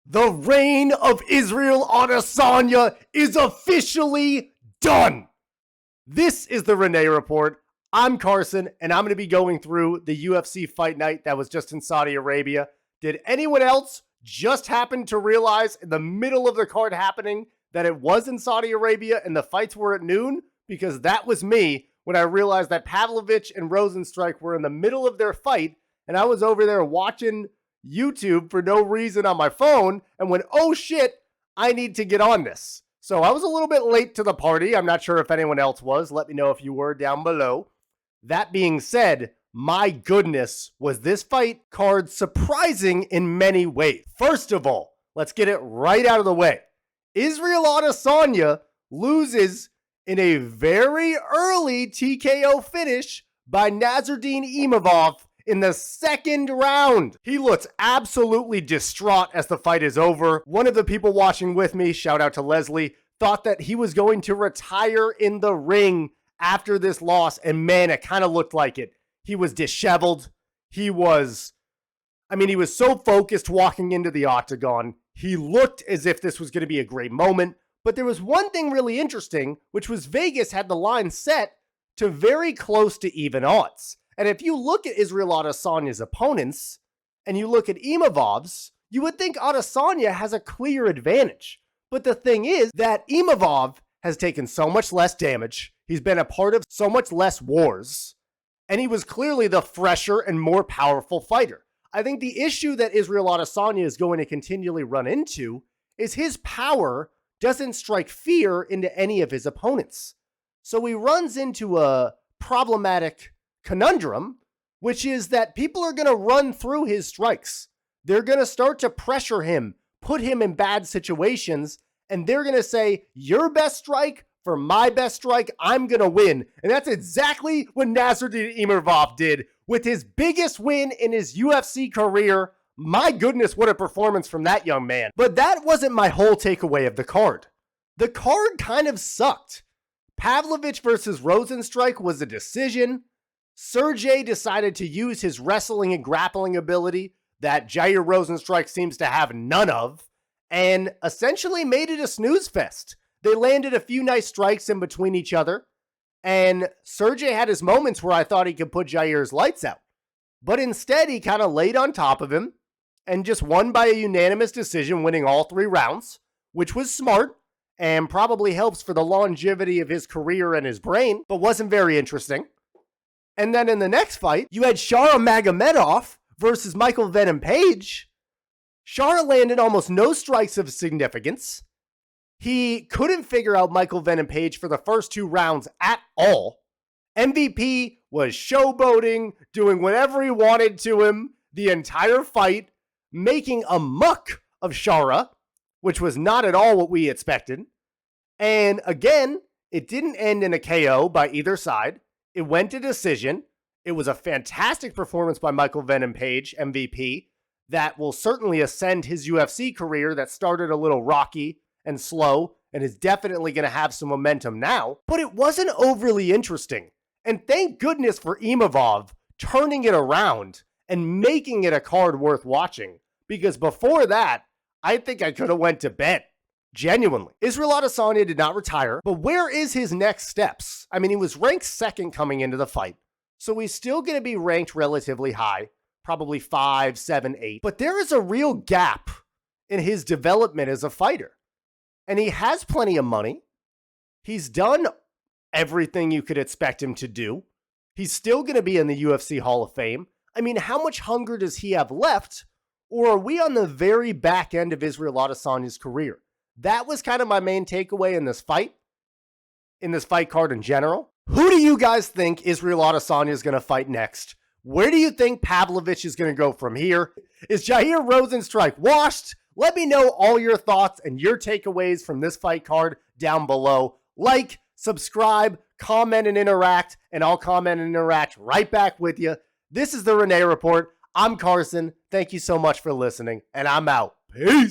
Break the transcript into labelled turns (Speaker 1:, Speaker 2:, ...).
Speaker 1: The reign of Israel Adesanya is officially done. This is the Renee Report. I'm Carson, and I'm going to be going through the UFC fight night that was just in Saudi Arabia. Did anyone else just happen to realize in the middle of the card happening that it was in Saudi Arabia and the fights were at noon? Because that was me when I realized that Pavlovich and Rosenstrike were in the middle of their fight, and I was over there watching YouTube for no reason on my phone and went, oh shit, I need to get on this. So I was a little bit late to the party. I'm not sure if anyone else was. Let me know if you were down below. That being said, my goodness, was this fight card surprising in many ways. First of all, let's get it right out of the way. Israel Adesanya loses in a very early TKO finish by Nasruddin Imavov in the second round. He looks absolutely distraught as the fight is over. One of the people watching with me, shout out to Leslie, thought that he was going to retire in the ring after this loss, and man, it kind of looked like it. He was disheveled. He was so focused walking into the octagon. He looked as if this was going to be a great moment, but there was one thing really interesting, which was Vegas had the line set to very close to even odds. And if you look at Israel Adesanya's opponents, and you look at Imavov's, you would think Adesanya has a clear advantage. But the thing is that Imavov has taken so much less damage, he's been a part of so much less wars, and he was clearly the fresher and more powerful fighter. I think the issue that Israel Adesanya is going to continually run into is his power doesn't strike fear into any of his opponents. So he runs into a problematic conundrum, which is that people are going to run through his strikes. They're going to start to pressure him, put him in bad situations, and they're going to say, your best strike for my best strike, I'm going to win. And that's exactly what Nasruddin Imavov did with his biggest win in his UFC career. My goodness, what a performance from that young man. But that wasn't my whole takeaway of the card. The card kind of sucked. Pavlovich versus Rosenstrike was a decision. Sergey decided to use his wrestling and grappling ability that Jair Rosenstrike seems to have none of, and essentially made it a snooze fest. They landed a few nice strikes in between each other, and Sergey had his moments where I thought he could put Jair's lights out. But instead, he kind of laid on top of him and just won by a unanimous decision, winning all 3 rounds, which was smart and probably helps for the longevity of his career and his brain, but wasn't very interesting. And then in the next fight, you had Shara Magomedov versus Michael Venom Page. Shara landed almost no strikes of significance. He couldn't figure out Michael Venom Page for the first 2 rounds at all. MVP was showboating, doing whatever he wanted to him the entire fight, making a muck of Shara, which was not at all what we expected. And again, it didn't end in a KO by either side. It went to decision. It was a fantastic performance by Michael Venom Page, MVP, that will certainly ascend his UFC career that started a little rocky and slow and is definitely going to have some momentum now. But it wasn't overly interesting. And thank goodness for Imavov turning it around and making it a card worth watching. Because before that, I think I could have went to bed. Genuinely. Israel Adesanya did not retire, but where is his next steps? I mean, he was ranked 2nd coming into the fight, so he's still going to be ranked relatively high, probably 5, 7, 8. But there is a real gap in his development as a fighter, and he has plenty of money. He's done everything you could expect him to do. He's still going to be in the UFC Hall of Fame. I mean, how much hunger does he have left, or are we on the very back end of Israel Adesanya's career? That was kind of my main takeaway in this fight card in general. Who do you guys think Israel Adesanya is going to fight next? Where do you think Pavlovich is going to go from here? Is Jair Rosenstrike washed? Let me know all your thoughts and your takeaways from this fight card down below. Like, subscribe, comment, and interact, and I'll comment and interact right back with you. This is the Renee Report. I'm Carson. Thank you so much for listening, and I'm out. Peace.